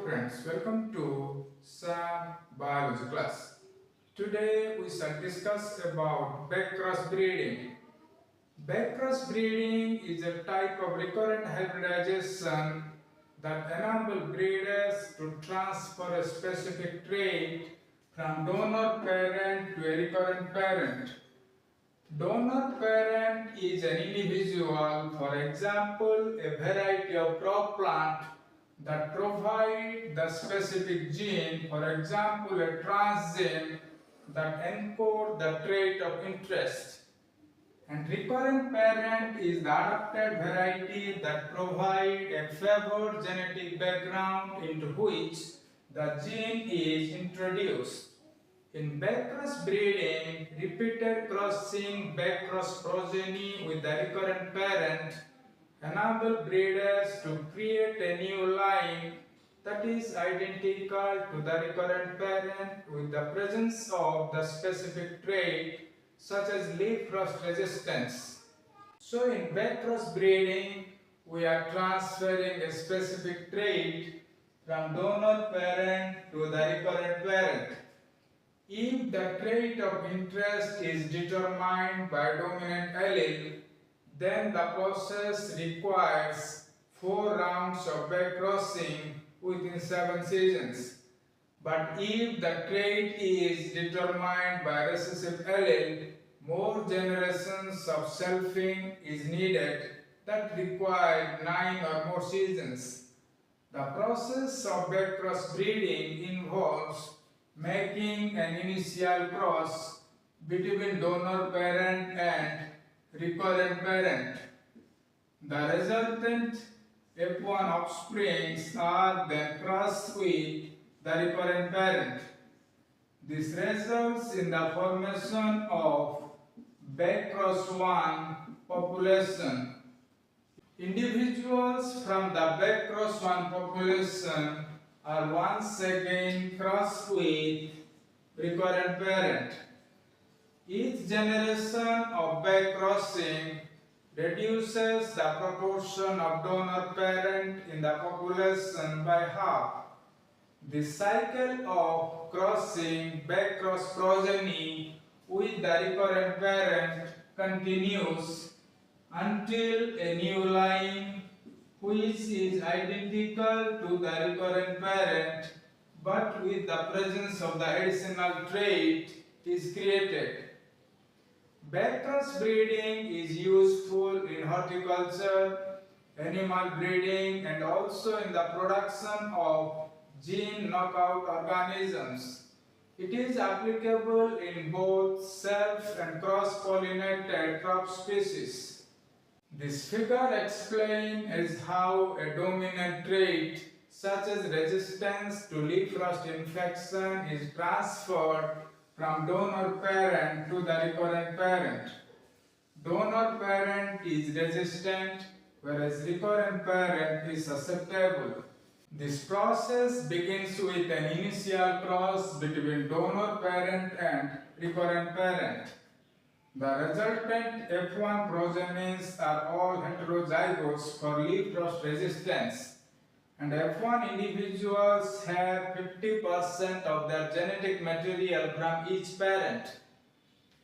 friends, welcome to Sam Biology class. Today we shall discuss about backcross breeding. Backcross breeding is a type of recurrent hybridization that enable breeders to transfer a specific trait from donor parent to a recurrent parent. Donor parent is an individual, for example, a variety of crop plant that provide the specific gene, for example, a transgene that encode the trait of interest. And recurrent parent is the adapted variety that provide a favored genetic background into which the gene is introduced. In backcross breeding, repeated crossing backcross progeny with the recurrent parent enable breeders to create a new line that is identical to the recurrent parent with the presence of the specific trait such as leaf rust resistance. So in backcross breeding, we are transferring a specific trait from donor parent to the recurrent parent. If the trait of interest is determined by dominant allele, then the process requires 4 rounds of backcrossing within 7 seasons. But if the trait is determined by recessive allele, more generations of selfing is needed that require 9 or more seasons. The process of backcross breeding involves making an initial cross between donor parent and recurrent parent. The resultant F1 offsprings are then crossed with the recurrent parent. This results in the formation of backcross 1 population. Individuals from the backcross 1 population are once again crossed with recurrent parent. Each generation of backcrossing reduces the proportion of donor parent in the population by half. This cycle of crossing backcross progeny with the recurrent parent continues until a new line which is identical to the recurrent parent but with the presence of the additional trait is created. Backcross breeding is useful in horticulture, animal breeding, and also in the production of gene knockout organisms. It is applicable in both self and cross-pollinated crop species. This figure explains how a dominant trait such as resistance to leaf rust infection is transferred from donor parent to the recurrent parent. Donor parent is resistant, whereas recurrent parent is susceptible. This process begins with an initial cross between donor parent and recurrent parent. The resultant F1 progenies are all heterozygous for leaf rust resistance, and F1 individuals have 50% of their genetic material from each parent.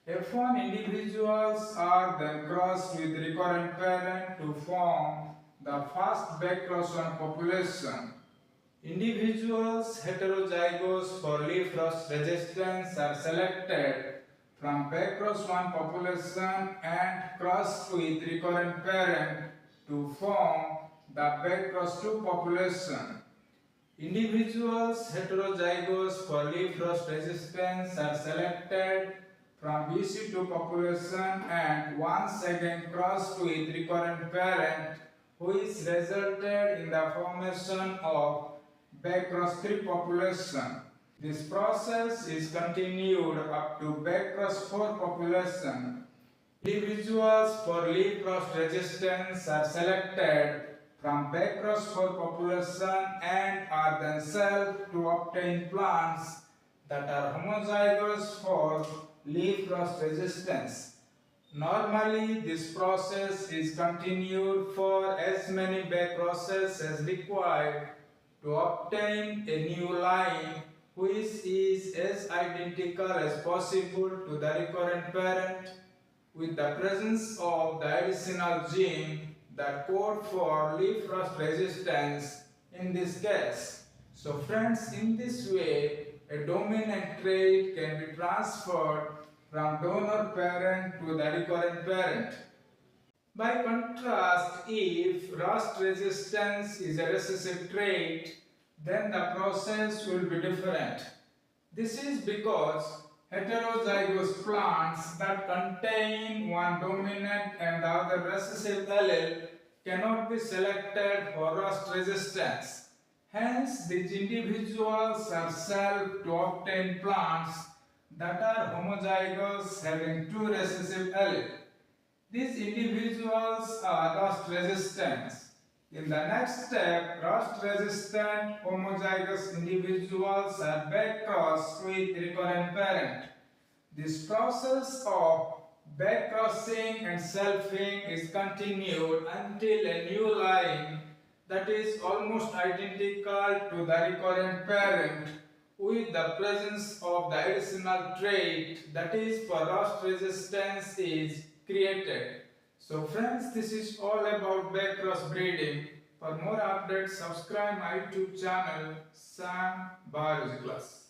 F1 individuals are then crossed with recurrent parent to form the first backcross 1 population. Individuals heterozygous for leaf rust resistance are selected from backcross 1 population and crossed with recurrent parent to form the backcross 2 population. Individuals heterozygous for leaf rust resistance are selected from BC2 population and once again crossed with recurrent parent, which resulted in the formation of backcross 3 population. This process is continued up to backcross 4 population. Individuals for leaf rust resistance are selected from backcross 4 population and are then sold to obtain plants that are homozygous for leaf rust resistance. Normally, this process is continued for as many backcrosses as required to obtain a new line which is as identical as possible to the recurrent parent with the presence of the additional gene that code for leaf rust resistance in this case. So friends, in this way, a dominant trait can be transferred from donor parent to the recurrent parent. By contrast, if rust resistance is a recessive trait, then the process will be different. This is because heterozygous plants that contain one dominant and the other recessive allele cannot be selected for rust resistance. Hence, these individuals are self to obtain plants that are homozygous having two recessive alleles. These individuals are rust resistant. In the next step, rust resistant homozygous individuals are backcrossed with recurrent parent. This process of backcrossing and selfing is continued until a new line that is almost identical to the recurrent parent with the presence of the additional trait that is for rust resistance is created. So friends, this is all about backcross breeding. For more updates, subscribe my YouTube channel Sam Biology Class.